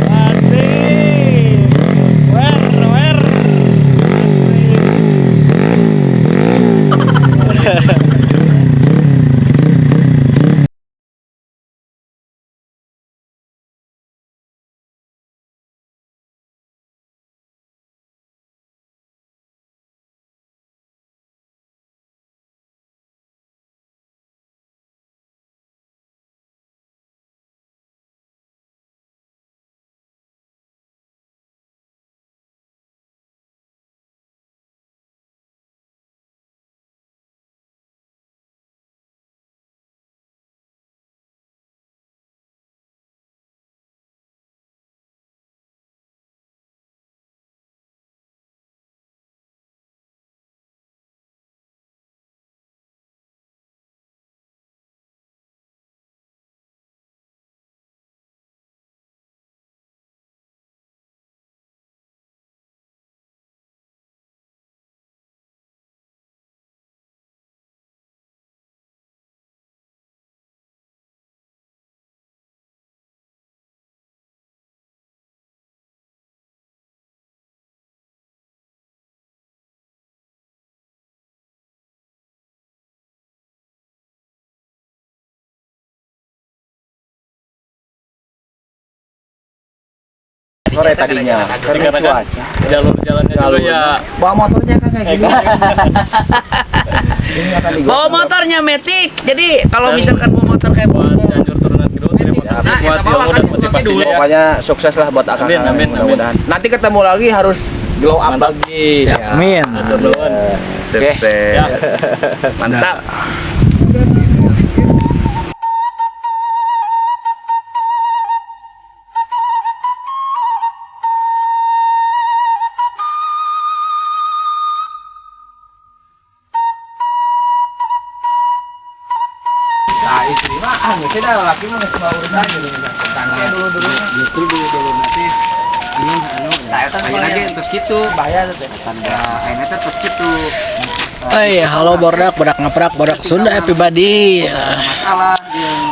Asik. Wer. Sore tadinya karena cuaca. Jalur jalannya dulu ya. Bawa motornya kan kayak gini. Bawa motornya Matic. Jadi kalau misalkan bawa motor kayak Buat Cianjur turunan Kidul, terima kasih buat ilmu dan motivasinya ya. Pokoknya sukses lah buat Akang. Amin. Mudah-mudahan. Nanti ketemu lagi harus glow up lagi. Amin. sukses. Ya. Mantap. Nah, istri mah nggak ada laki mah nggak semua urusan gitu. Tangnya dulu. Justru dulu nanti ini saya kan lagi terus gitu. Bahaya tuh. Tanda akhirnya terus gitu. Halo bodak ngaprak bodak Sunda everybody. Masalah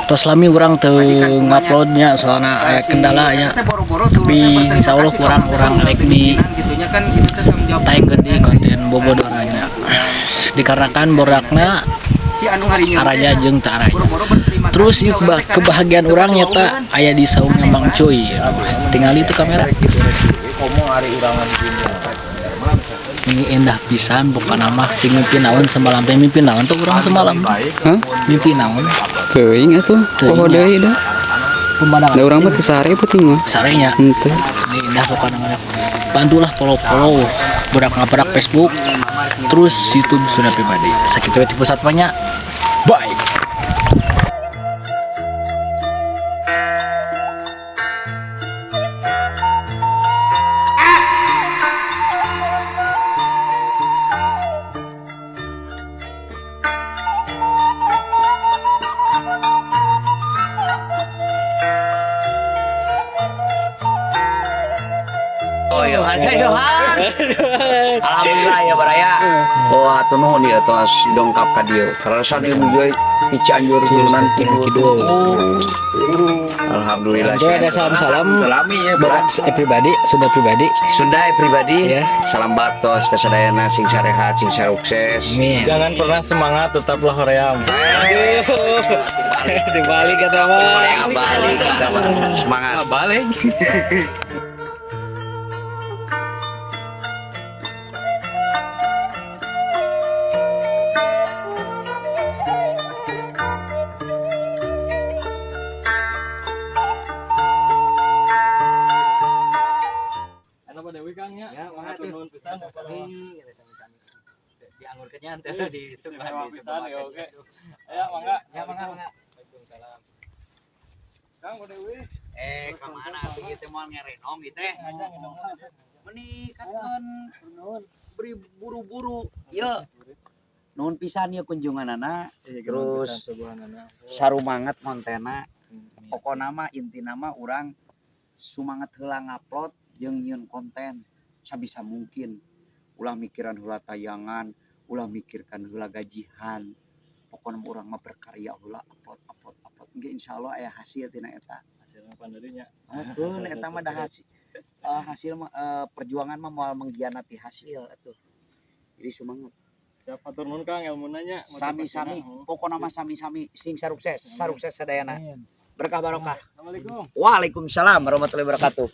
Terus lami orang tuh nguploadnya soalnya aya kendalanya. Tapi insya Allah kurang like di gitunya kan itu tanggung jawab tayang di konten bobodoranya. Dikarenakan bodaknya si anu ngarinya araja jeung teu araja. boro-boro berterima Terus yuk kebahagiaan orang nyata aya di saungnya Mang Coy. Tinggal itu kamera. Ngomong hari urangan gini. Ini indah pisan bukan nama mimpi naon semalam teh mimpi naon tuh urang semalam. Hah? Mimpi naon? Teuing atuh. Poho deui dah. Pemandangan. Da urang mah teu sare peuting mah. Sarenya. Henteu. Ini indah pokoknya. Bantulah follow bodak ngaprak Facebook. Terus YouTube Sunda Pribadi. Sakitu tipe satwanya. Bye. Oh iya, alhamdulillah ya baraya. Oh atuh nuhun ieu tos dongkap ka dieu. Karena sadir juga di Cianjur turunan Kidul. Alhamdulillah. Oke, ada salam-salam. Bodak everybody, Sunda Pribadi. Sunda pribadi. Ya. Salam batos kesadayana sing sarehat sing sukses. Amin. Jangan pernah semangat, tetaplah hoream. Dibalik kata mah. Balik kita mah. Semangat. Balik. Dianggur kenyantai di Sewa pisan ya oke. Ya mangga. Waalaikumsalam. Kang Dewi. Kemana tuh kita mau ngerenong gitu teh? Meningkatkan beri buru-buru. Ya. Nuhun pisan ya kunjungan anak. Terus sarumangat montena. Pokokna mah intina mah urang sumanget heula ngupload jeung nyieun konten sabisa mungkin. Ulah mikiran heula tayangan, ulah mikirkan heula gajihan. Pokokna urang mah berkarya heula upload. Engge insyaallah aya hasil tina eta. hasil apa darinya. Akeun eta mah dah hasil mah perjuangan mah moal mengkhianati hasil atuh. Jadi semangat. Siapa turun Kang ilmu nanya. Sami-sami, pokona mah sami-sami sing sarukses sadayana. Berkah barokah. Assalamualaikum. Waalaikumsalam warahmatullahi wabarakatuh.